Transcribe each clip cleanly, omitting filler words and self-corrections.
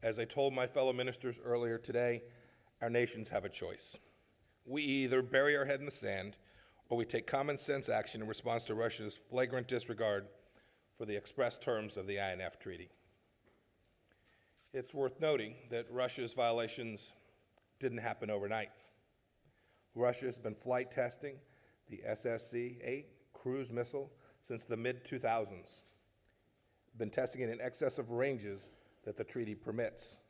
As I told my fellow ministers earlier today, our nations have a choice. We either bury our head in the sand or we take common sense action in response to Russia's flagrant disregard for the express terms of the INF Treaty. It's worth noting that Russia's violations didn't happen overnight. Russia has been flight testing the SSC-8 cruise missile since the mid-2000s, been testing it in excess of ranges that the treaty permits.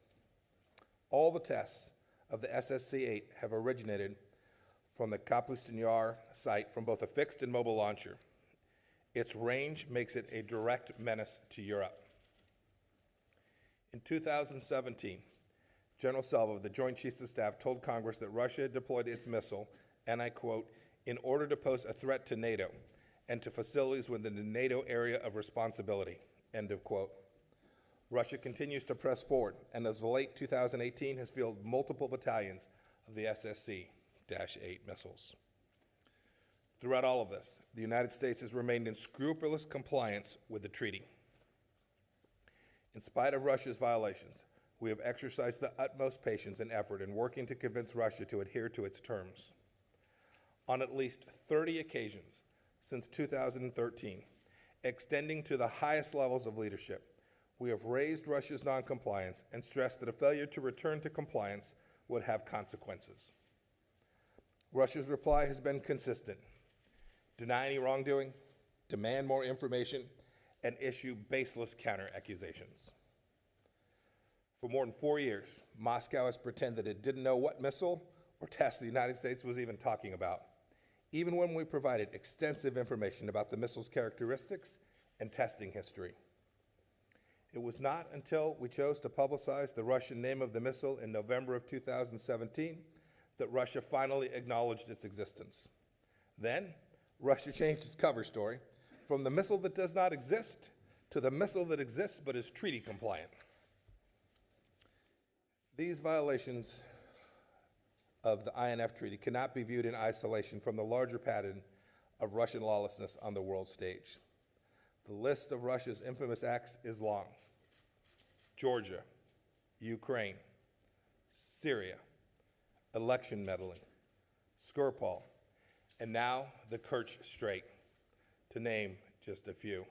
All the tests of the SSC-8 have originated from the Kapustin Yar site from both a fixed and mobile launcher. Its range makes it a direct menace to Europe. In 2017, General Salvo of the Joint Chiefs of Staff told Congress that Russia had deployed its missile, and I quote, in order to pose a threat to NATO and to facilities within the NATO area of responsibility, end of quote. Russia continues to press forward, and as of late 2018 has fielded multiple battalions of the SSC-8 missiles. Throughout all of this, the United States has remained in scrupulous compliance with the treaty. In spite of Russia's violations, we have exercised the utmost patience and effort in working to convince Russia to adhere to its terms. On at least 30 occasions since 2013, extending to the highest levels of leadership, we have raised Russia's noncompliance and stressed that a failure to return to compliance would have consequences. Russia's reply has been consistent: deny any wrongdoing, demand more information, and issue baseless counter-accusations. For more than 4 years, Moscow has pretended it didn't know what missile or test the United States was even talking about, even when we provided extensive information about the missile's characteristics and testing history. It was not until we chose to publicize the Russian name of the missile in November of 2017 that Russia finally acknowledged its existence. Then, Russia changed its cover story from the missile that does not exist to the missile that exists but is treaty compliant. These violations of the INF Treaty cannot be viewed in isolation from the larger pattern of Russian lawlessness on the world stage. The list of Russia's infamous acts is long. Georgia, Ukraine, Syria, election meddling, Skripal, and now the Kerch Strait, to name just a few.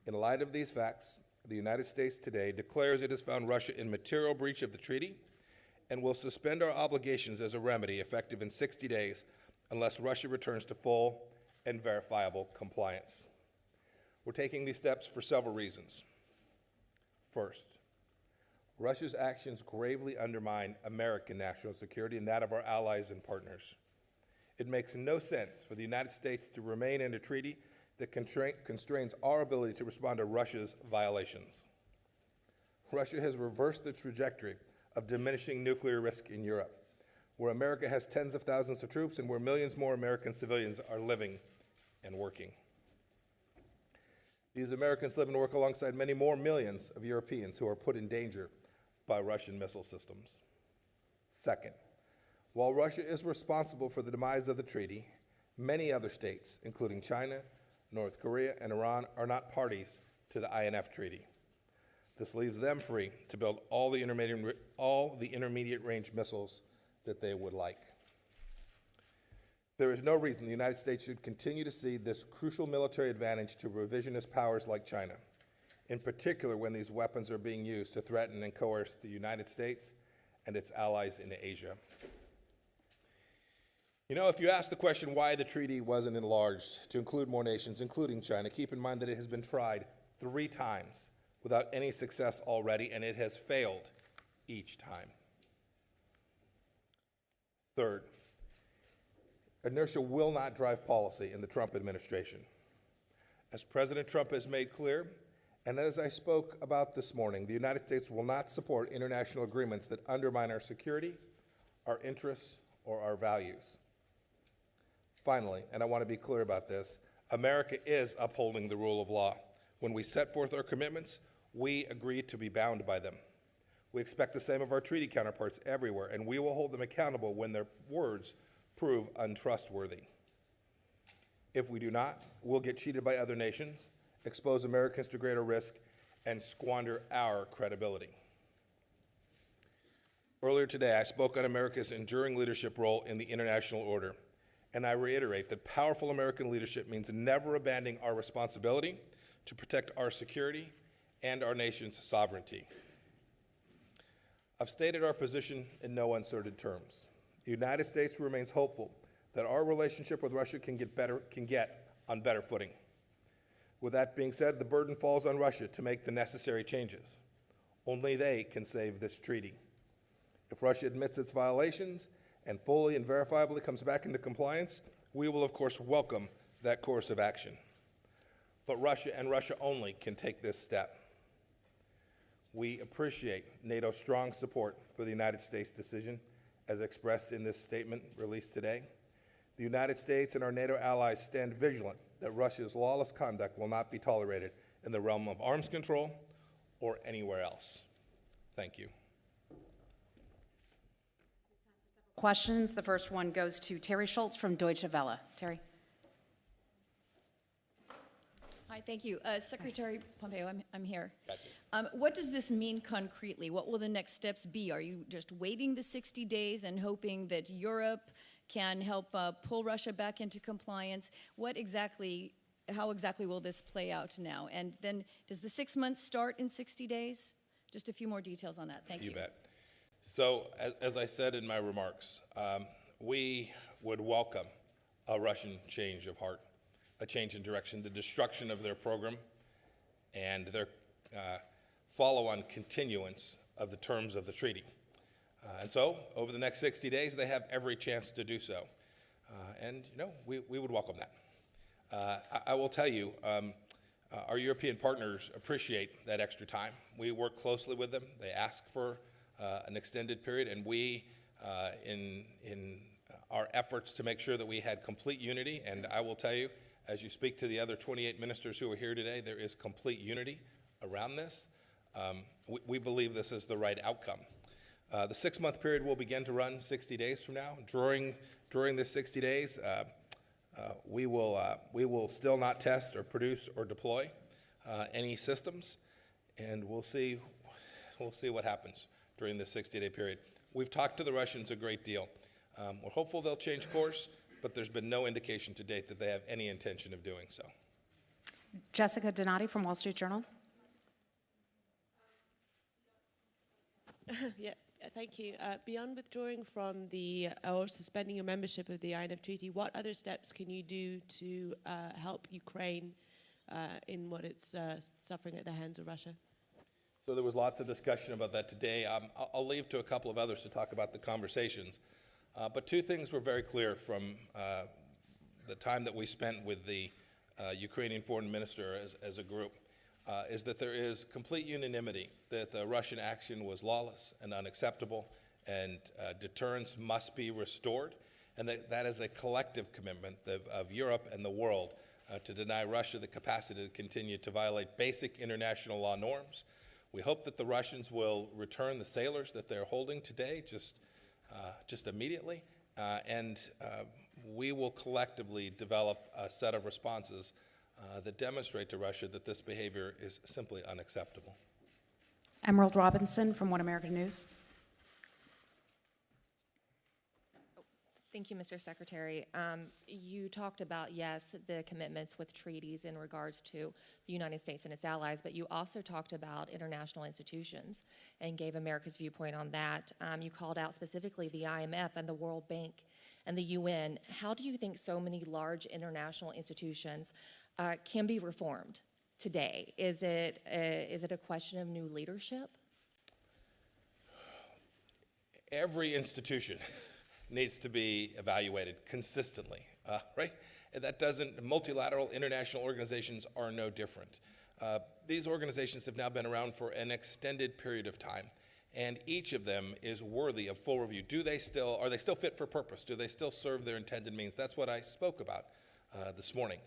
In light of these facts, the United States today declares it has found Russia in material breach of the treaty and will suspend our obligations as a remedy effective in 60 days unless Russia returns to full and verifiable compliance. We're taking these steps for several reasons. First, Russia's actions gravely undermine American national security and that of our allies and partners. It makes no sense for the United States to remain in a treaty that constrains our ability to respond to Russia's violations. Russia has reversed the trajectory of diminishing nuclear risk in Europe, where America has tens of thousands of troops and where millions more American civilians are living and working. These Americans live and work alongside many more millions of Europeans who are put in danger by Russian missile systems. Second, while Russia is responsible for the demise of the treaty, many other states, including China, North Korea, and Iran, are not parties to the INF Treaty. This leaves them free to build all the intermediate range missiles that they would like. There is no reason the United States should continue to cede this crucial military advantage to revisionist powers like China, in particular when these weapons are being used to threaten and coerce the United States and its allies in Asia. You know, if you ask the question why the treaty wasn't enlarged to include more nations, including China, keep in mind that it has been tried 3 times without any success already, and it has failed each time. Third, inertia will not drive policy in the Trump administration. As President Trump has made clear, and as I spoke about this morning, the United States will not support international agreements that undermine our security, our interests, or our values. Finally, and I want to be clear about this, America is upholding the rule of law. When we set forth our commitments, we agree to be bound by them. We expect the same of our treaty counterparts everywhere, and we will hold them accountable when their words prove untrustworthy. If we do not, we'll get cheated by other nations, expose Americans to greater risk, and squander our credibility. Earlier today, I spoke on America's enduring leadership role in the international order, and I reiterate that powerful American leadership means never abandoning our responsibility to protect our security and our nation's sovereignty. I've stated our position in no uncertain terms. The United States remains hopeful that our relationship with Russia can get on better footing. With that being said, the burden falls on Russia to make the necessary changes. Only they can save this treaty. If Russia admits its violations and fully and verifiably comes back into compliance, we will of course welcome that course of action. But Russia and Russia only can take this step. We appreciate NATO's strong support for the United States decision as expressed in this statement released today. The United States and our NATO allies stand vigilant that Russia's lawless conduct will not be tolerated in the realm of arms control or anywhere else. Thank you. Questions. The first one goes to Terry Schultz from Deutsche Welle. Terry. Hi, thank you. Secretary Pompeo, I'm here. Gotcha. What does this mean concretely? What will the next steps be? Are you just waiting the 60 days and hoping that Europe can help pull Russia back into compliance? How exactly will this play out now? And then does the 6 months start in 60 days? Just a few more details on that. Thank you. You bet. So, as I said in my remarks, we would welcome a Russian change of heart, a change in direction, the destruction of their program, and their follow-on continuance of the terms of the treaty. And so, over the next 60 days, they have every chance to do so. And, we would welcome that. I will tell you, our European partners appreciate that extra time. We work closely with them. They ask for an extended period, and we, in our efforts to make sure that we had complete unity, and I will tell you, as you speak to the other 28 ministers who are here today, there is complete unity around this. We believe this is the right outcome. The 6-month period will begin to run 60 days from now. During this 60 days, we will still not test or produce or deploy any systems, and we'll see what happens during this 60-day period. We've talked to the Russians a great deal. We're hopeful they'll change course, but there's been no indication to date that they have any intention of doing so. Jessica Donati from Wall Street Journal. Yeah, thank you. Beyond withdrawing from or suspending your membership of the INF Treaty, what other steps can you do to help Ukraine in what it's suffering at the hands of Russia? So there was lots of discussion about that today. I'll leave to a couple of others to talk about the conversations. But two things were very clear from the time that we spent with the Ukrainian foreign minister as a group, is that there is complete unanimity that the Russian action was lawless and unacceptable, and deterrence must be restored, and that is a collective commitment of Europe and the world to deny Russia the capacity to continue to violate basic international law norms. We hope that the Russians will return the sailors that they're holding today just immediately, and we will collectively develop a set of responses that demonstrate to Russia that this behavior is simply unacceptable. Emerald Robinson from One American News. Thank you, Mr. Secretary. You talked about, yes, the commitments with treaties in regards to the United States and its allies, but you also talked about international institutions and gave America's viewpoint on that. You called out specifically the IMF and the World Bank and the UN. How do you think so many large international institutions can be reformed today? Is it a question of new leadership? Every institution needs to be evaluated consistently, right? And that multilateral international organizations are no different. These organizations have now been around for an extended period of time, and each of them is worthy of full review. Are they still fit for purpose? Do they still serve their intended means? That's what I spoke about this morning.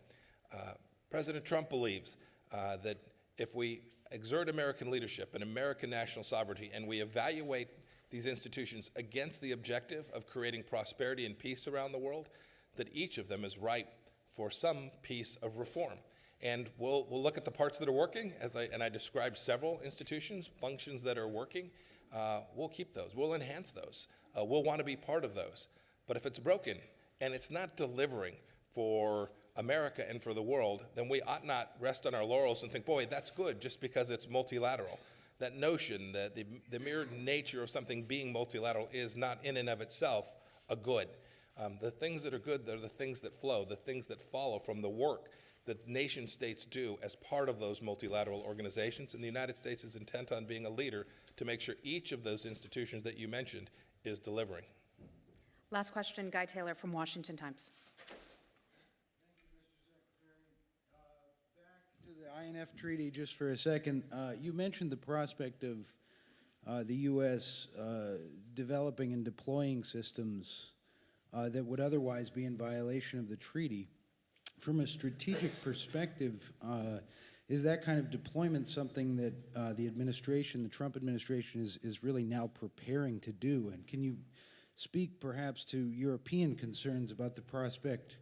President Trump believes that if we exert American leadership and American national sovereignty and we evaluate these institutions against the objective of creating prosperity and peace around the world, that each of them is ripe for some piece of reform. And we'll look at the parts that are working, and I described several institutions, functions that are working. We'll keep those. We'll enhance those. We'll want to be part of those. But if it's broken and it's not delivering for America and for the world, then we ought not rest on our laurels and think, boy, that's good just because it's multilateral. That notion that the mere nature of something being multilateral is not in and of itself a good. The things that are good are the things that flow, the things that follow from the work that nation states do as part of those multilateral organizations. And the United States is intent on being a leader to make sure each of those institutions that you mentioned is delivering. Last question, Guy Taylor from Washington Times. Back to the INF Treaty just for a second. You mentioned the prospect of the U.S. Developing and deploying systems that would otherwise be in violation of the treaty. From a strategic perspective, is that kind of deployment something that the administration, the Trump administration, is really now preparing to do? And can you speak perhaps to European concerns about the prospect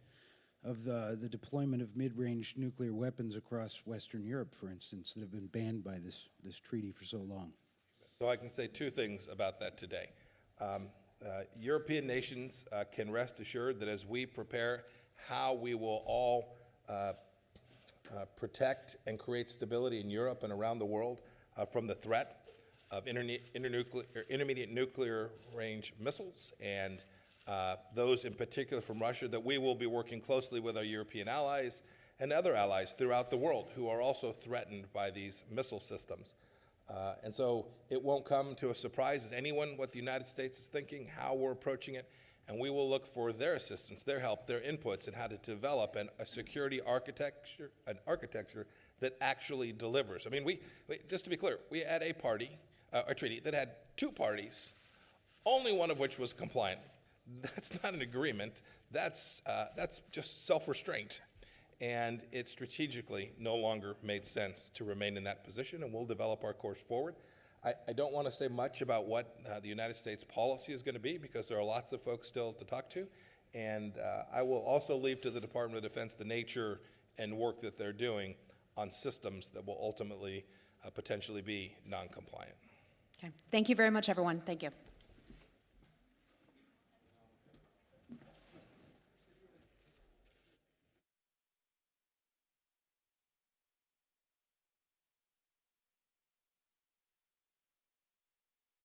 of the deployment of mid-range nuclear weapons across Western Europe, for instance, that have been banned by this treaty for so long? So I can say two things about that today. European nations can rest assured that as we prepare how we will all protect and create stability in Europe and around the world from the threat of intermediate nuclear range missiles, and those in particular from Russia, that we will be working closely with our European allies and other allies throughout the world who are also threatened by these missile systems. And so it won't come to a surprise as anyone what the United States is thinking, how we're approaching it, and we will look for their assistance, their help, their inputs in how to develop a security architecture, that actually delivers. I mean, we just to be clear, we had a treaty that had two parties, only one of which was compliant. That's not an agreement. That's just self-restraint. And it strategically no longer made sense to remain in that position, and we'll develop our course forward. I don't want to say much about what the United States policy is going to be, because there are lots of folks still to talk to. And I will also leave to the Department of Defense the nature and work that they're doing on systems that will ultimately potentially be non-compliant. Okay. Thank you very much, everyone. Thank you.